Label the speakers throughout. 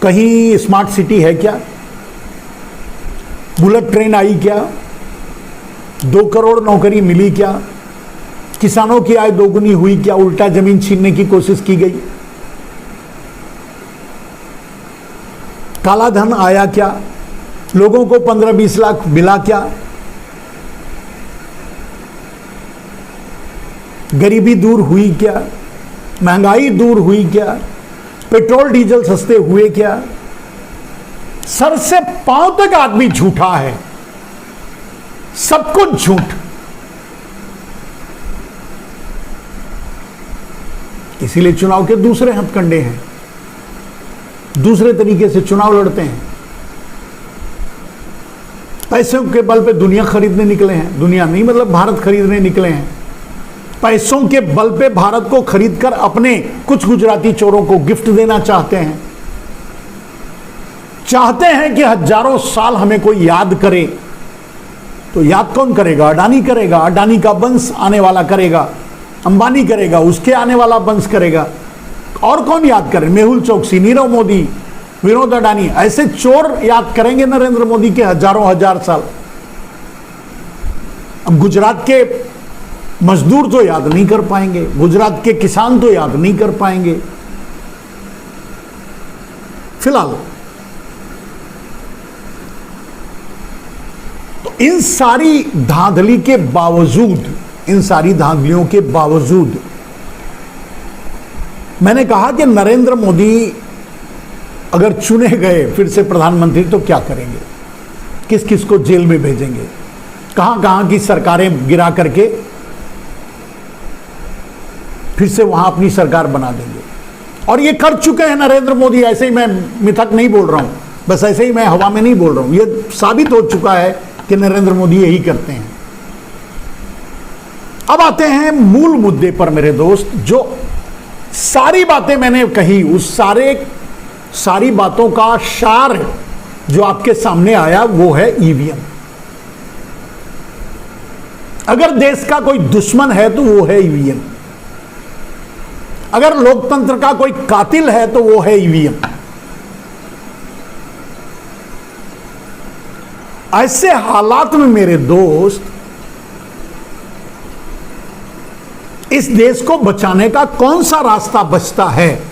Speaker 1: कहीं smart city है क्या? बुलेट ट्रेन आई क्या? 2 करोड़ नौकरी मिली क्या? किसानों की आय दोगुनी हुई क्या? उल्टा जमीन छीनने की कोशिश की गई? काला धन आया क्या? लोगों को 15-20 लाख मिला क्या? गरीबी दूर हुई क्या? महंगाई दूर हुई क्या? पेट्रोल डीजल सस्ते हुए क्या? सर से पांव तक आदमी झूठा है, सब कुछ झूठ। इसीलिए चुनाव के दूसरे हथकंडे हैं, दूसरे तरीके से चुनाव लड़ते हैं। पैसों के बल पे दुनिया खरीदने निकले हैं, दुनिया नहीं मतलब भारत खरीदने निकले हैं। पैसों के बल पे भारत को खरीदकर अपने कुछ गुजराती चोरों को गिफ्ट देना चाहते हैं। चाहते हैं कि हजारों साल हमें कोई याद करे। तो याद कौन करेगा? अडानी करेगा, अडानी का वंश आने वाला करेगा, अंबानी करेगा, उसके आने वाला वंश करेगा। और कौन याद करे? मेहुल चोकसी, नीरव मोदी, विनोद अडानी, ऐसे चोर याद करेंगे नरेंद्र मोदी के हजारों हजार साल। अब गुजरात के मजदूर तो याद नहीं कर पाएंगे, गुजरात के किसान तो याद नहीं कर पाएंगे। फिलहाल तो इन सारी धांधली के बावजूद, इन सारी धांधलियों के बावजूद मैंने कहा कि नरेंद्र मोदी अगर चुने गए फिर से प्रधानमंत्री तो क्या करेंगे? किस किस को जेल में भेजेंगे? कहां कहां की सरकारें गिरा करके फिर से वहां अपनी सरकार बना देंगे। और ये कर चुके हैं नरेंद्र मोदी। ऐसे ही मैं मिथक नहीं बोल रहा हूं, बस ऐसे ही मैं हवा में नहीं बोल रहा हूं, ये साबित हो चुका है कि नरेंद्र मोदी यही करते हैं। अब आते हैं मूल मुद्दे पर मेरे दोस्त। जो सारी बातें मैंने कही, उस सारी बातों का सार जो आपके सामने आया वो है ईवीएम। अगर देश का कोई दुश्मन है तो वो है ईवीएम। अगर लोकतंत्र का कोई कातिल है तो वो है ईवीएम। ऐसे हालात में मेरे दोस्त, इस देश को बचाने का कौन सा रास्ता बचता है?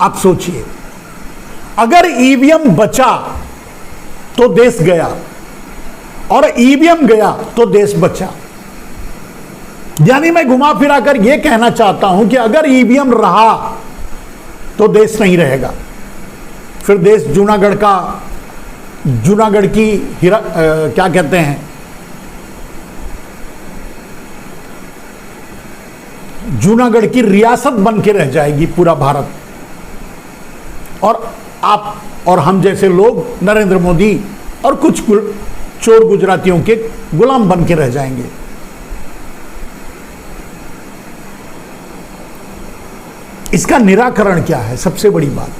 Speaker 1: आप सोचिए। अगर ईवीएम बचा तो देश गया, और ईवीएम गया तो देश बचा। यानी मैं घुमा फिरा कर यह कहना चाहता हूं कि अगर ईवीएम रहा तो देश नहीं रहेगा। फिर देश जूनागढ़ की क्या कहते हैं, जूनागढ़ की रियासत बन के रह जाएगी पूरा भारत। और आप और हम जैसे लोग नरेंद्र मोदी और कुछ चोर गुजरातियों के गुलाम बन के रह जाएंगे। इसका निराकरण क्या है? सबसे बड़ी बात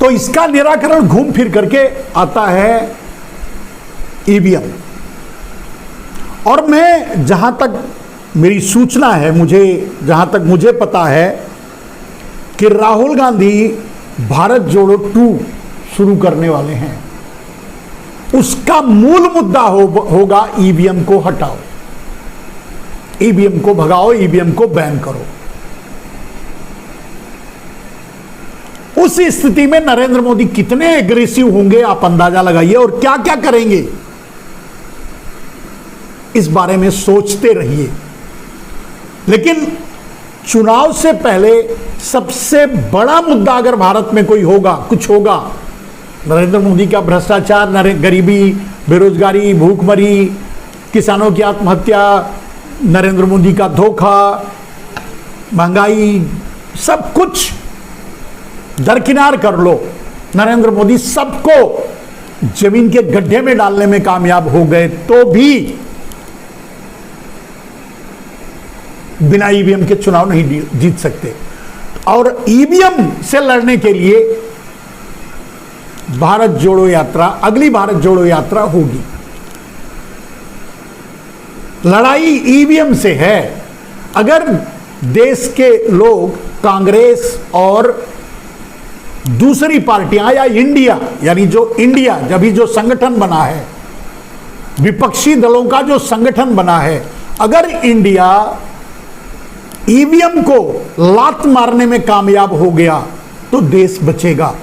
Speaker 1: तो इसका निराकरण घूम फिर करके आता है ईवीएम। और मैं जहां तक मेरी सूचना है, जहां तक मुझे पता है कि राहुल गांधी भारत जोड़ो 2 शुरू करने वाले हैं। उसका मूल मुद्दा होगा ईवीएम को हटाओ, ईवीएम को भगाओ, ईवीएम को बैन करो। उस स्थिति में नरेंद्र मोदी कितने एग्रेसिव होंगे आप अंदाजा लगाइए, और क्या क्या करेंगे इस बारे में सोचते रहिए। लेकिन चुनाव से पहले सबसे बड़ा मुद्दा अगर भारत में कोई होगा, कुछ होगा, नरेंद्र मोदी का भ्रष्टाचार, गरीबी, बेरोजगारी, भूखमरी, किसानों की आत्महत्या, नरेंद्र मोदी का धोखा, महंगाई, सब कुछ दरकिनार कर लो। नरेंद्र मोदी सबको जमीन के गड्ढे में डालने में कामयाब हो गए तो भी बिना ईवीएम के चुनाव नहीं जीत सकते। और ईवीएम से लड़ने के लिए भारत जोड़ो यात्रा, अगली भारत जोड़ो यात्रा होगी। लड़ाई ईवीएम से है। अगर देश के लोग कांग्रेस और दूसरी पार्टियां या इंडिया, यानी जो इंडिया जब ही जो संगठन बना है, विपक्षी दलों का जो संगठन बना है, अगर इंडिया ईवीएम को लात मारने में कामयाब हो गया तो देश बचेगा।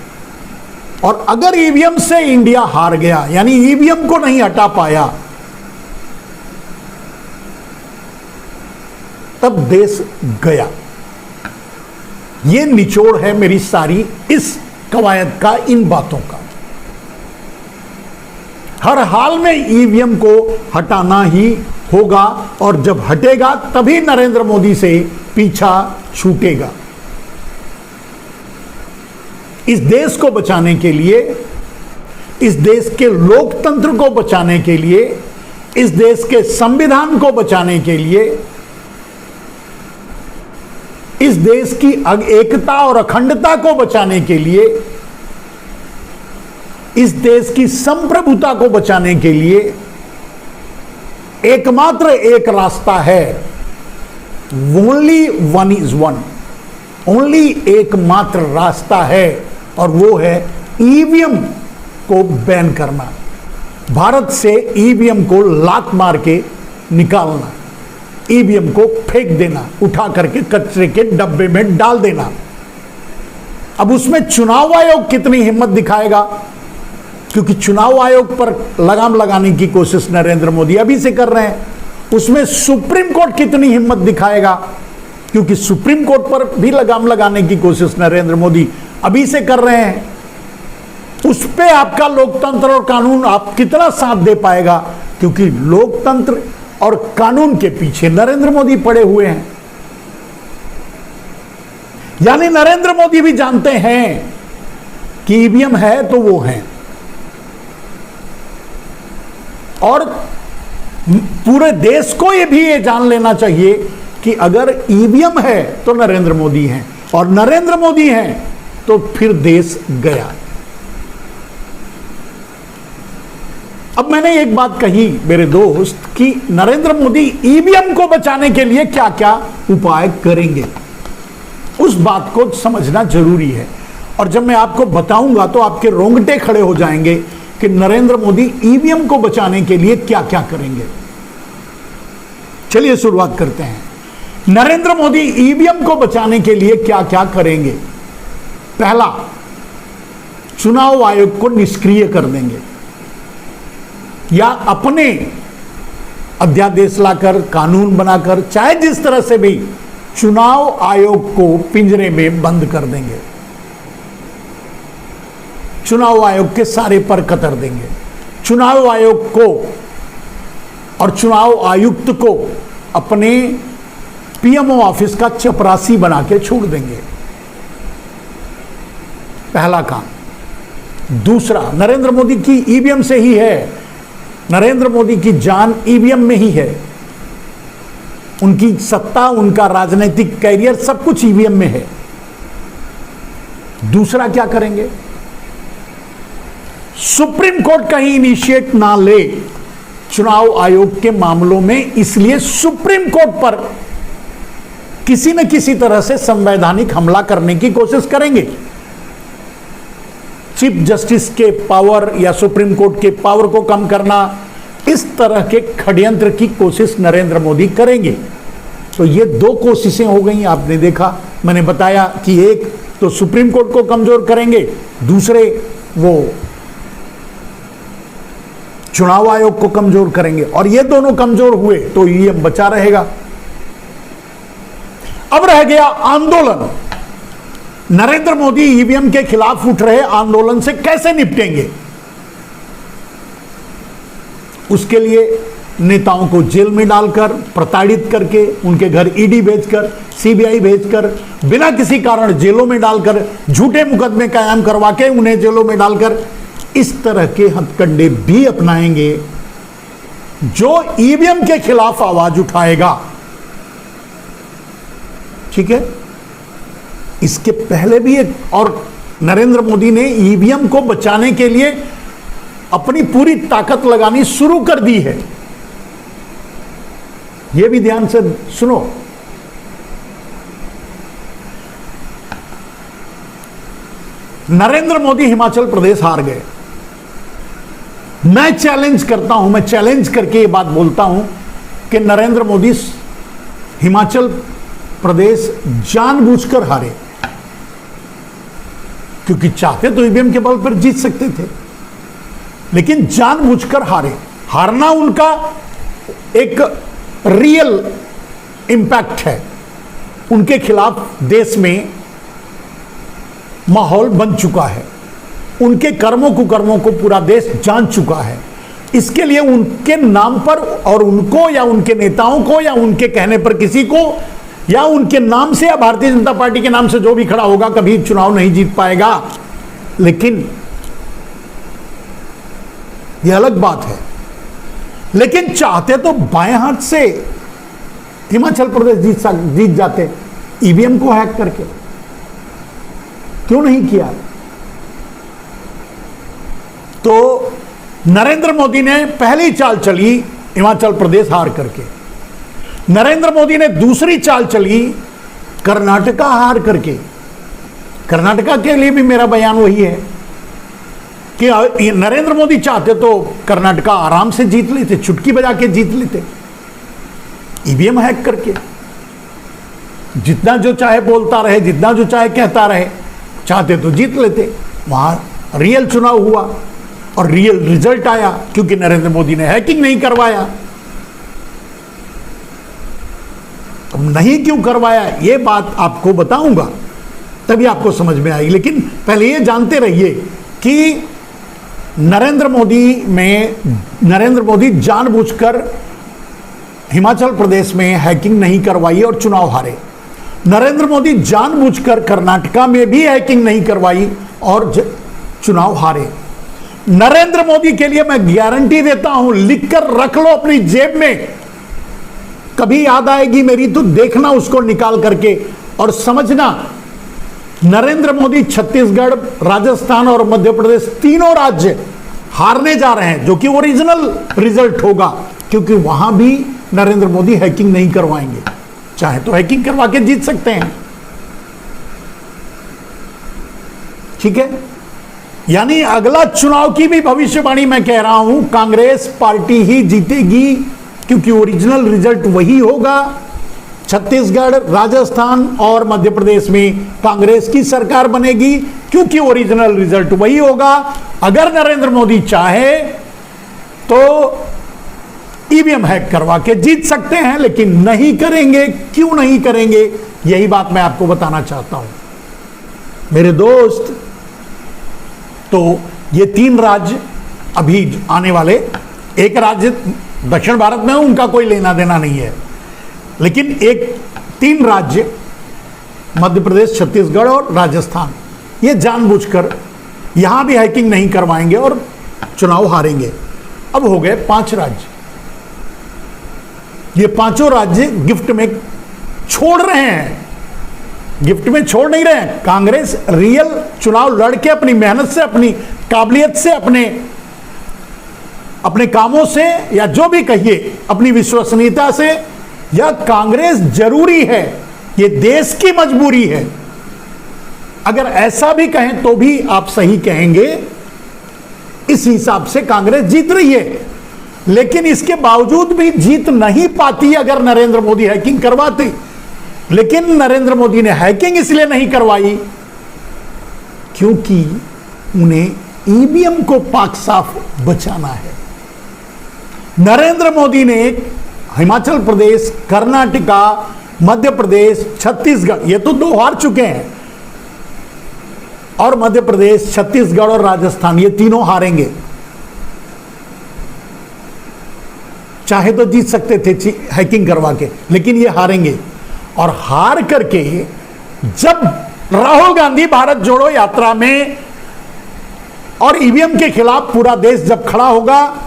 Speaker 1: और अगर ईवीएम से इंडिया हार गया, यानी ईवीएम को नहीं हटा पाया, तब देश गया। यह निचोड़ है मेरी सारी इस कवायद का, इन बातों का। हर हाल में ईवीएम को हटाना ही होगा, और जब हटेगा तभी नरेंद्र मोदी से पीछा छूटेगा। इस देश को बचाने के लिए, इस देश के लोकतंत्र को बचाने के लिए, इस देश के संविधान को बचाने के लिए, इस देश की एकता और अखंडता को बचाने के लिए, इस देश की संप्रभुता को बचाने के लिए एकमात्र एक रास्ता है, only one is one, only एकमात्र रास्ता है, और वो है ईवीएम को बैन करना, भारत से ईवीएम को लात मार के निकालना, ईवीएम को फेंक देना, उठा करके कचरे के डब्बे में डाल देना। अब उसमें चुनाव आयोग कितनी हिम्मत दिखाएगा, क्योंकि चुनाव आयोग पर लगाम लगाने की कोशिश नरेंद्र मोदी अभी से कर रहे हैं। उसमें सुप्रीम कोर्ट कितनी हिम्मत दिखाएगा, क्योंकि सुप्रीम कोर्ट पर भी लगाम लगाने की कोशिश नरेंद्र मोदी अभी से कर रहे हैं। उस पे आपका लोकतंत्र और कानून आप कितना साथ दे पाएगा, क्योंकि लोकतंत्र और कानून के पीछे नरेंद्र मोदी पड़े हुए हैं। यानी नरेंद्र मोदी भी जानते हैं कि ईवीएम है तो वो है, और पूरे देश को ये भी ये जान लेना चाहिए कि अगर ईवीएम है तो नरेंद्र मोदी हैं, और नरेंद्र मोदी हैं तो फिर देश गया। अब मैंने एक बात कही मेरे दोस्त कि नरेंद्र मोदी ईवीएम को बचाने के लिए क्या क्या उपाय करेंगे, उस बात को समझना जरूरी है। और जब मैं आपको बताऊंगा तो आपके रोंगटे खड़े हो जाएंगे कि नरेंद्र मोदी ईवीएम को बचाने के लिए क्या क्या करेंगे। चलिए शुरुआत करते हैं। नरेंद्र मोदी ईवीएम को बचाने के लिए क्या क्या करेंगे। पहला, चुनाव आयोग को निष्क्रिय कर देंगे, या अपने अध्यादेश लाकर, कानून बनाकर, चाहे जिस तरह से भी चुनाव आयोग को पिंजरे में बंद कर देंगे। चुनाव आयोग के सारे पर कतर देंगे। चुनाव आयोग को और चुनाव आयुक्त को अपने पीएमओ ऑफिस का चपरासी बना के छोड़ देंगे। पहला काम। दूसरा, नरेंद्र मोदी की ईवीएम से ही है, नरेंद्र मोदी की जान ईवीएम में ही है, उनकी सत्ता, उनका राजनीतिक कैरियर सब कुछ ईवीएम में है। दूसरा क्या करेंगे, सुप्रीम कोर्ट कहीं इनिशिएट ना ले चुनाव आयोग के मामलों में, इसलिए सुप्रीम कोर्ट पर किसी न किसी तरह से संवैधानिक हमला करने की कोशिश करेंगे। चीफ जस्टिस के पावर या सुप्रीम कोर्ट के पावर को कम करना, इस तरह के षड्यंत्र की कोशिश नरेंद्र मोदी करेंगे। तो ये दो कोशिशें हो गई, आपने देखा, मैंने बताया कि एक तो सुप्रीम कोर्ट को कमजोर करेंगे, दूसरे वो चुनाव आयोग को कमजोर करेंगे, और ये दोनों कमजोर हुए तो ईवीएम बचा रहेगा। अब रह गया आंदोलन। नरेंद्र मोदी ईवीएम के खिलाफ उठ रहे आंदोलन से कैसे निपटेंगे। उसके लिए नेताओं को जेल में डालकर, प्रताड़ित करके, उनके घर ईडी भेजकर, सीबीआई भेजकर, बिना किसी कारण जेलों में डालकर, झूठे मुकदमे कायम करवा के उन्हें जेलों में डालकर, इस तरह के हथकंडे भी अपनाएंगे। जो ईवीएम के खिलाफ आवाज उठाएगा, ठीक है, इसके पहले भी एक और नरेंद्र मोदी ने ईवीएम को बचाने के लिए अपनी पूरी ताकत लगानी शुरू कर दी है। यह भी ध्यान से सुनो। नरेंद्र मोदी हिमाचल प्रदेश हार गए। मैं चैलेंज करता हूं, मैं चैलेंज करके ये बात बोलता हूं कि नरेंद्र मोदी हिमाचल प्रदेश जानबूझकर हारे, क्योंकि चाहते तो ईवीएम के बल पर जीत सकते थे, लेकिन जानबूझकर हारे। हारना उनका एक रियल इंपैक्ट है, उनके खिलाफ देश में माहौल बन चुका है, उनके कर्मों कुकर्मों को पूरा देश जान चुका है। इसके लिए उनके नाम पर और उनको या उनके नेताओं को या उनके कहने पर किसी को या उनके नाम से या भारतीय जनता पार्टी के नाम से जो भी खड़ा होगा कभी चुनाव नहीं जीत पाएगा। लेकिन यह अलग बात है। लेकिन चाहते तो बाएं हाथ से हिमाचल प्रदेश जीत जाते, ईवीएम को हैक करके। क्यों नहीं किया? तो नरेंद्र मोदी ने पहली चाल चली हिमाचल प्रदेश हार करके, नरेंद्र मोदी ने दूसरी चाल चली कर्नाटका हार करके। कर्नाटका के लिए भी मेरा बयान वही है कि नरेंद्र मोदी चाहते तो कर्नाटका आराम से जीत लेते, चुटकी बजा के जीत लेते, ईवीएम हैक करके। जितना जो चाहे बोलता रहे, जितना जो चाहे कहता रहे, चाहते तो जीत लेते। वहां रियल चुनाव हुआ और रियल रिजल्ट आया, क्योंकि नरेंद्र मोदी ने हैकिंग नहीं करवाया। अब नहीं क्यों करवाया ये बात आपको बताऊंगा, तभी आपको समझ में आएगी। लेकिन पहले ये जानते रहिए कि नरेंद्र मोदी जानबूझकर हिमाचल प्रदेश में हैकिंग नहीं करवाई और चुनाव हारे। नरेंद्र मोदी जानबूझकर कर्नाटका में भी हैकिंग नहीं करवाई और चुनाव हारे। नरेंद्र मोदी के लिए मैं गारंटी देता हूं, लिखकर रख लो अपनी जेब में, कभी याद आएगी मेरी तो देखना उसको निकाल करके और समझना, नरेंद्र मोदी छत्तीसगढ़, राजस्थान और मध्य प्रदेश तीनों राज्य हारने जा रहे हैं, जो कि ओरिजिनल रिजल्ट होगा, क्योंकि वहां भी नरेंद्र मोदी हैकिंग नहीं करवाएंगे। चाहे तो हैकिंग करवा के जीत सकते हैं, ठीक है। यानी अगला चुनाव की भी भविष्यवाणी मैं कह रहा हूं, कांग्रेस पार्टी ही जीतेगी, क्योंकि ओरिजिनल रिजल्ट वही होगा। छत्तीसगढ़, राजस्थान और मध्य प्रदेश में कांग्रेस की सरकार बनेगी, क्योंकि ओरिजिनल रिजल्ट वही होगा। अगर नरेंद्र मोदी चाहे तो ईवीएम हैक करवा के जीत सकते हैं, लेकिन नहीं करेंगे। क्यों नहीं करेंगे, यही बात मैं आपको बताना चाहता हूं मेरे दोस्त। तो ये तीन राज्य अभी आने वाले, एक राज्य दक्षिण भारत में उनका कोई लेना देना नहीं है, लेकिन तीन राज्य मध्य प्रदेश, छत्तीसगढ़ और राजस्थान, ये जानबूझकर यहां भी हैकिंग नहीं करवाएंगे और चुनाव हारेंगे। अब हो गए 5 राज्य। ये पांचों राज्य गिफ्ट में छोड़ रहे हैं, गिफ्ट में छोड़ नहीं रहे हैं। कांग्रेस रियल चुनाव लड़के अपनी मेहनत से, अपनी काबिलियत से, अपने कामों से, या जो भी कहिए अपनी विश्वसनीयता से, या कांग्रेस जरूरी है, ये देश की मजबूरी है। अगर ऐसा भी कहें तो भी आप सही कहेंगे। इस हिसाब से कांग्रेस जीत रही है, लेकिन इसके बावजूद भी जीत नहीं पाती अगर नरेंद्र मोदी हैकिंग करवाते। लेकिन नरेंद्र मोदी ने हैकिंग इसलिए नहीं करवाई क्योंकि उन्हें ईवीएम को पाक साफ बचाना है। नरेंद्र मोदी ने हिमाचल प्रदेश, कर्नाटका, मध्य प्रदेश, छत्तीसगढ़, ये तो 2 हार चुके हैं, और मध्य प्रदेश, छत्तीसगढ़ और राजस्थान, ये तीनों हारेंगे। चाहे तो जीत सकते थे हैकिंग करवा के, लेकिन ये हारेंगे। और हार करके जब राहुल गांधी भारत जोड़ो यात्रा में और ईवीएम के खिलाफ पूरा देश जब खड़ा होगा,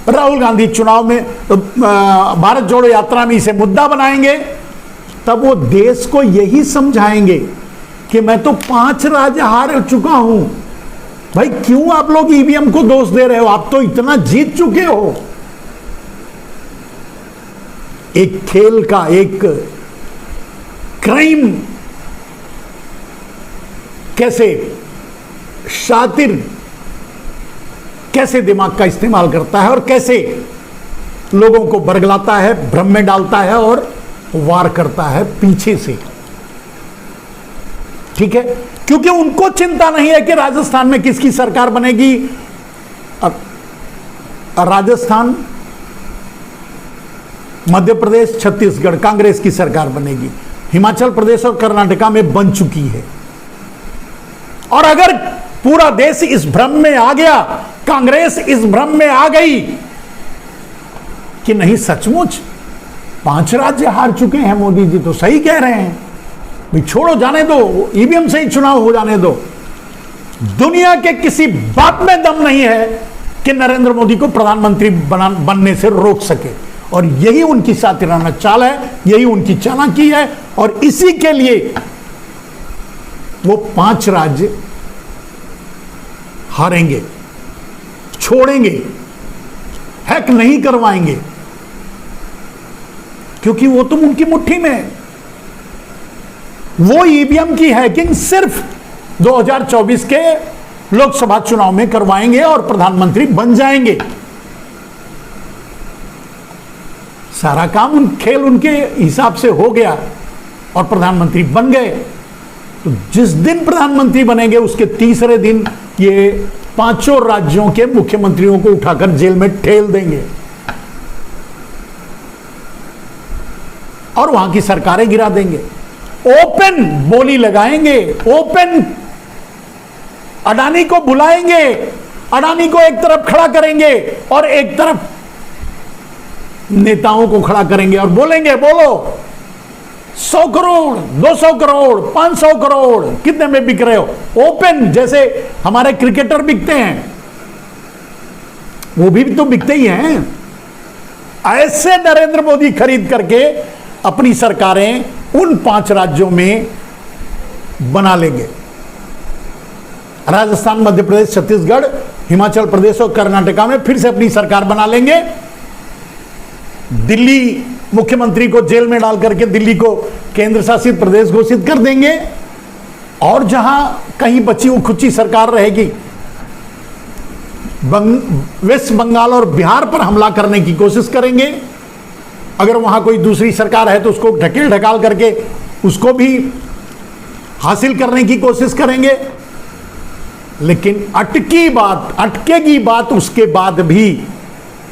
Speaker 1: राहुल गांधी चुनाव में भारत जोड़ो यात्रा में इसे मुद्दा बनाएंगे, तब वो देश को यही समझाएंगे कि मैं तो 5 राज्य हार चुका हूं। भाई क्यों आप लोग ईवीएम को दोष दे रहे हो? आप तो इतना जीत चुके हो। एक खेल का एक क्राइम कैसे शातिर कैसे दिमाग का इस्तेमाल करता है और कैसे लोगों को बरगलाता है, भ्रम में डालता है और वार करता है पीछे से। ठीक है, क्योंकि उनको चिंता नहीं है कि राजस्थान में किसकी सरकार बनेगी। राजस्थान, मध्य प्रदेश, छत्तीसगढ़ कांग्रेस की सरकार बनेगी। हिमाचल प्रदेश और कर्नाटका में बन चुकी है। और अगर पूरा देश इस भ्रम में आ गया, कांग्रेस इस भ्रम में आ गई कि नहीं सचमुच 5 राज्य हार चुके हैं, मोदी जी तो सही कह रहे हैं, भाई छोड़ो, जाने दो, ईवीएम से ही चुनाव हो जाने दो। दुनिया के किसी बात में दम नहीं है कि नरेंद्र मोदी को प्रधानमंत्री बनने से रोक सके। और यही उनकी सातिराना चाल है, यही उनकी चालाकी है। और इसी के लिए वो 5 राज्य हारेंगे, छोड़ेंगे, हैक नहीं करवाएंगे, क्योंकि वो तुम उनकी मुट्ठी में है। वो ईवीएम की हैकिंग सिर्फ 2024 के लोकसभा चुनाव में करवाएंगे और प्रधानमंत्री बन जाएंगे। सारा काम खेल उनके हिसाब से हो गया और प्रधानमंत्री बन गए। तो जिस दिन प्रधानमंत्री बनेंगे उसके तीसरे दिन ये 5 राज्यों के मुख्यमंत्रियों को उठाकर जेल में ठेल देंगे और वहां की सरकारें गिरा देंगे। ओपन बोली लगाएंगे, ओपन अडानी को बुलाएंगे, अडानी को एक तरफ खड़ा करेंगे और एक तरफ नेताओं को खड़ा करेंगे और बोलेंगे, बोलो 100 करोड़, 200 करोड़, 500 करोड़, कितने में बिक रहे हो। ओपन, जैसे हमारे क्रिकेटर बिकते हैं, वो भी तो बिकते ही हैं। ऐसे नरेंद्र मोदी खरीद करके अपनी सरकारें उन 5 राज्यों में बना लेंगे। राजस्थान, मध्य प्रदेश, छत्तीसगढ़, हिमाचल प्रदेश और कर्नाटका में फिर से अपनी सरकार बना लेंगे। दिल्ली मुख्यमंत्री को जेल में डाल करके दिल्ली को केंद्र शासित प्रदेश घोषित कर देंगे और जहां कहीं बची खुची सरकार रहेगी, वेस्ट बंगाल और बिहार पर हमला करने की कोशिश करेंगे। अगर वहां कोई दूसरी सरकार है तो उसको ढकेल ढकाल करके उसको भी हासिल करने की कोशिश करेंगे। लेकिन अटकेगी बात उसके बाद भी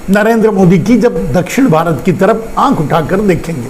Speaker 1: नरेंद्र मोदी की, जब दक्षिण भारत की तरफ आंख उठाकर देखेंगे।